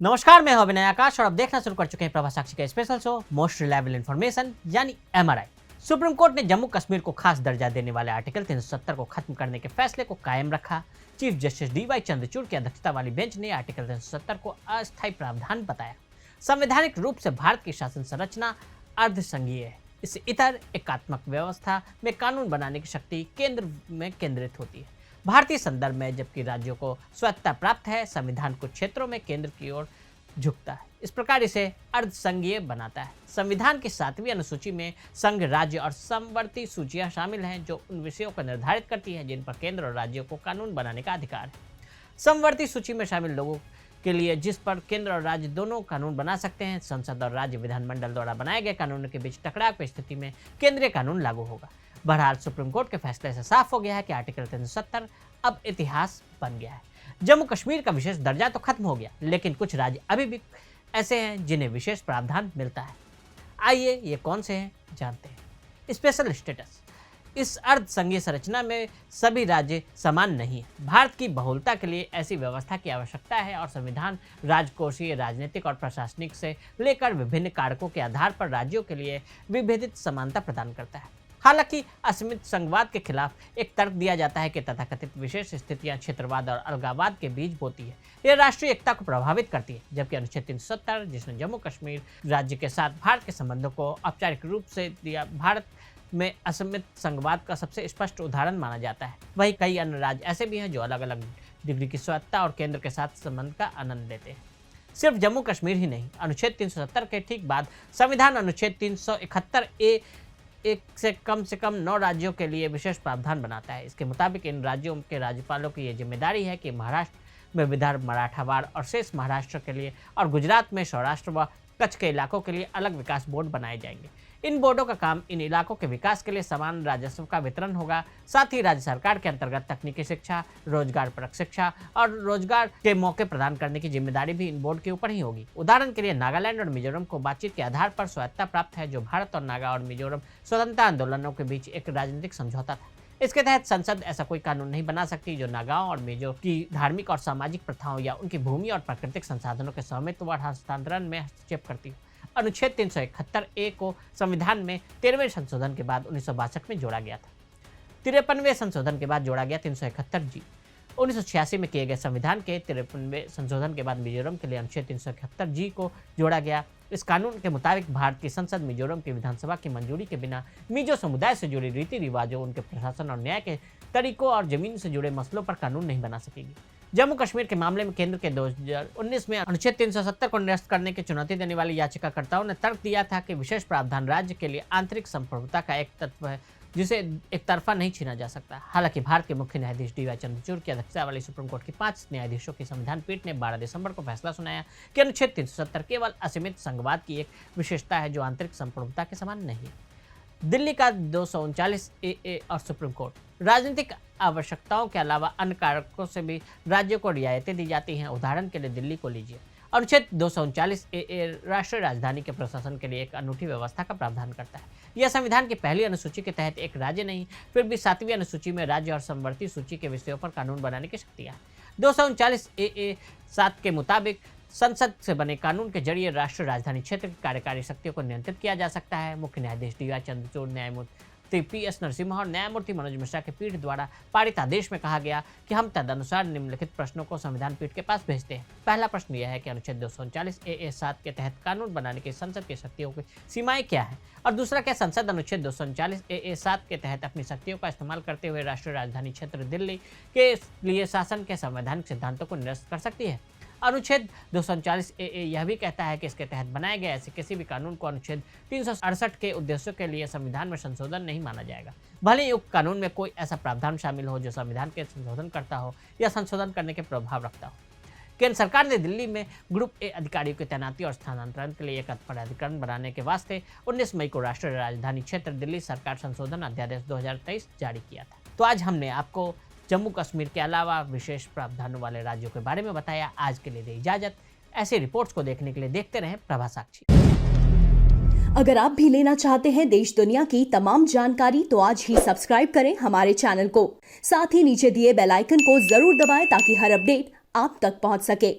नमस्कार, मैं हूं अभिनय आकाश और अब देखना शुरू कर चुके हैं प्रभा साक्षी का special show most reliable information यानी एमआरआई। सुप्रीम कोर्ट ने जम्मू कश्मीर को खास दर्जा देने वाले आर्टिकल 370 को खत्म करने के फैसले को कायम रखा। चीफ जस्टिस डीवाई चंद्रचूड़ की अध्यक्षता वाली बेंच ने आर्टिकल 370 को अस्थायी प्रावधान बताया। संवैधानिक रूप से भारत की शासन संरचना अर्धसंघीय है। इससे इतर एकात्मक व्यवस्था में कानून बनाने की शक्ति केंद्र में केंद्रित होती है, भारतीय संदर्भ में, जबकि राज्यों को स्वायत्तता प्राप्त है। संविधान कुछ क्षेत्रों में केंद्र की ओर झुकता है, इस प्रकार इसे अर्धसंघीय बनाता है। संविधान की 7वीं अनुसूची में संघ, राज्य और समवर्ती सूचियां शामिल हैं जो उन विषयों को निर्धारित करती है जिन पर केंद्र और राज्यों को कानून बनाने का अधिकार है। समवर्ती सूची में शामिल लोगों के लिए, जिस पर केंद्र और राज्य दोनों कानून बना सकते हैं, संसद और राज्य विधानमंडल द्वारा बनाए गए कानूनों के बीच टकराव की स्थिति में केंद्रीय कानून लागू होगा। बहरहाल सुप्रीम कोर्ट के फैसले से साफ हो गया है कि आर्टिकल 370 अब इतिहास बन गया है। जम्मू कश्मीर का विशेष दर्जा तो खत्म हो गया, लेकिन कुछ राज्य अभी भी ऐसे हैं जिन्हें विशेष प्रावधान मिलता है। आइए ये कौन से हैं जानते हैं। Special status. इस अर्धसंघीय संरचना में सभी राज्य समान नहीं है। भारत की बहुलता के लिए ऐसी व्यवस्था की आवश्यकता है और संविधान राजकोषीय, राजनीतिक और प्रशासनिक से लेकर विभिन्न कारकों के आधार पर राज्यों के लिए विभेदित समानता प्रदान करता है। हालांकि असीमित संघवाद के खिलाफ एक तर्क दिया जाता है कि तथाकथित विशेष स्थितियां क्षेत्रवाद और अलगाववाद के बीज बोती है। यह राष्ट्रीय एकता को प्रभावित करती है, जबकि अनुच्छेद 370, जिसने जम्मू कश्मीर राज्य के साथ भारत के संबंधों को औपचारिक रूप से दिया, भारत में असीमित संघवाद का सबसे स्पष्ट उदाहरण माना जाता है। वहीं कई अन्य राज्य ऐसे भी हैं जो अलग अलग डिग्री की स्वायत्तता और केंद्र के साथ संबंध का आनंद लेते हैं। सिर्फ जम्मू कश्मीर ही नहीं, अनुच्छेद 370 के ठीक बाद संविधान अनुच्छेद 371A एक से कम 9 राज्यों के लिए विशेष प्रावधान बनाता है। इसके मुताबिक इन राज्यों के राज्यपालों की यह जिम्मेदारी है कि महाराष्ट्र में विदर्भ, मराठवाड़ और शेष महाराष्ट्र के लिए और गुजरात में सौराष्ट्र व कच्छ के इलाकों के लिए अलग विकास बोर्ड बनाए जाएंगे। इन बोर्डों का काम इन इलाकों के विकास के लिए समान राजस्व का वितरण होगा। साथ ही राज्य सरकार के अंतर्गत तकनीकी शिक्षा, रोजगार परक शिक्षा और रोजगार के मौके प्रदान करने की जिम्मेदारी भी इन बोर्ड के ऊपर ही होगी। उदाहरण के लिए नागालैंड और मिजोरम को बातचीत के आधार पर स्वायत्तता प्राप्त है, जो भारत और नागा और मिजोरम स्वतंत्रता आंदोलनों के बीच एक राजनीतिक समझौता था। इसके तहत संसद ऐसा कोई कानून नहीं बना सकती जो नागाओं और मिजो की धार्मिक और सामाजिक प्रथाओं या उनकी भूमि और प्राकृतिक संसाधनों के स्वामित्व और हस्तांतरण में हस्तक्षेप करती हो। अनुच्छेद 371A को संविधान में 13वें संशोधन के बाद 1962 में जोड़ा गया था। 53वें संशोधन के बाद जोड़ा गया 371G। 1986 में किए गए संविधान के 53वें संशोधन के बाद मिजोरम के लिए अनुच्छेद 371G को जोड़ा गया। इस कानून के मुताबिक भारत की संसद मिजोरम की विधानसभा की मंजूरी के बिना मिजो समुदाय से जुड़े रीति रिवाजों, उनके प्रशासन और न्याय के तरीकों और जमीन से जुड़े मसलों पर कानून नहीं बना सकेगी। जम्मू कश्मीर के मामले में केंद्र के 2019 में अनुच्छेद 370 को निरस्त करने की चुनौती देने वाली याचिकाकर्ताओं ने तर्क दिया था कि विशेष प्रावधान राज्य के लिए आंतरिक संप्रभुता का एक तत्व है जिसे एक तरफा नहीं छीना जा सकता। हालांकि भारत के मुख्य न्यायाधीश डीवाई चंद्रचूड़ की अध्यक्षता वाली सुप्रीम कोर्ट की 5 न्यायाधीशों की संविधान पीठ ने 12 दिसंबर को फैसला सुनाया कि अनुच्छेद 370 केवल असीमित संघवाद की एक विशेषता है जो आंतरिक संप्रभुता के समान नहीं है। दिल्ली का 239AA और सुप्रीम कोर्ट। राजनीतिक आवश्यकताओं के अलावा अन्य कारकों से भी राज्यों को रियायतें दी जाती हैं। उदाहरण के लिए दिल्ली को लीजिए। अनुच्छेद 239AA राष्ट्रीय राजधानी के प्रशासन के लिए एक अनूठी व्यवस्था का प्रावधान करता है। यह संविधान की पहली अनुसूची के तहत एक राज्य नहीं, फिर भी 7वीं अनुसूची में राज्य और समवर्ती सूची के विषयों पर कानून बनाने की शक्ति है। 239AA 7 के मुताबिक संसद से बने कानून के जरिए राष्ट्रीय राजधानी क्षेत्र की कार्यकारी शक्तियों को नियंत्रित किया जा सकता है। मुख्य न्यायाधीश डीवाई चंद्रचूड़, न्यायमूर्ति PS नरसिम्हा और न्यायमूर्ति मनोज मिश्रा के पीठ द्वारा पारित आदेश में कहा गया कि हम तदनुसार निम्नलिखित प्रश्नों को संविधान पीठ के पास भेजते हैं। पहला प्रश्न यह है कि अनुच्छेद 239AA 7 के तहत कानून बनाने की संसद की शक्तियों की सीमाएं क्या हैं, और दूसरा, क्या संसद अनुच्छेद 239AA 7 के तहत अपनी शक्तियों का इस्तेमाल करते हुए राष्ट्रीय राजधानी क्षेत्र दिल्ली के लिए शासन के संवैधानिक सिद्धांतों को निरस्त कर सकती है। अनुच्छेद 239AA यह भी कहता है कि इसके तहत बनाए गए ऐसे किसी भी कानून को अनुच्छेद 368 के उद्देश्यों के लिए संविधान में संशोधन नहीं माना जाएगा, भले ही उक्त कानून में कोई ऐसा प्रावधान शामिल हो जो संविधान के संशोधन करता हो या संशोधन करने के प्रभाव रखता हो। केंद्र सरकार ने दिल्ली में ग्रुप A अधिकारियों की तैनाती और स्थानांतरण के लिए एक प्राधिकरण बनाने के वास्ते 19 मई को राष्ट्रीय राजधानी क्षेत्र दिल्ली सरकार संशोधन अध्यादेश 2023 जारी किया था। तो आज हमने आपको जम्मू कश्मीर के अलावा विशेष प्रावधानों वाले राज्यों के बारे में बताया। आज के लिए दे इजाजत। ऐसे रिपोर्ट्स को देखने के लिए देखते रहें प्रभा साक्षी। अगर आप भी लेना चाहते हैं देश दुनिया की तमाम जानकारी तो आज ही सब्सक्राइब करें हमारे चैनल को। साथ ही नीचे दिए बेल आइकन को जरूर दबाएं ताकि हर अपडेट आप तक पहुंच सके।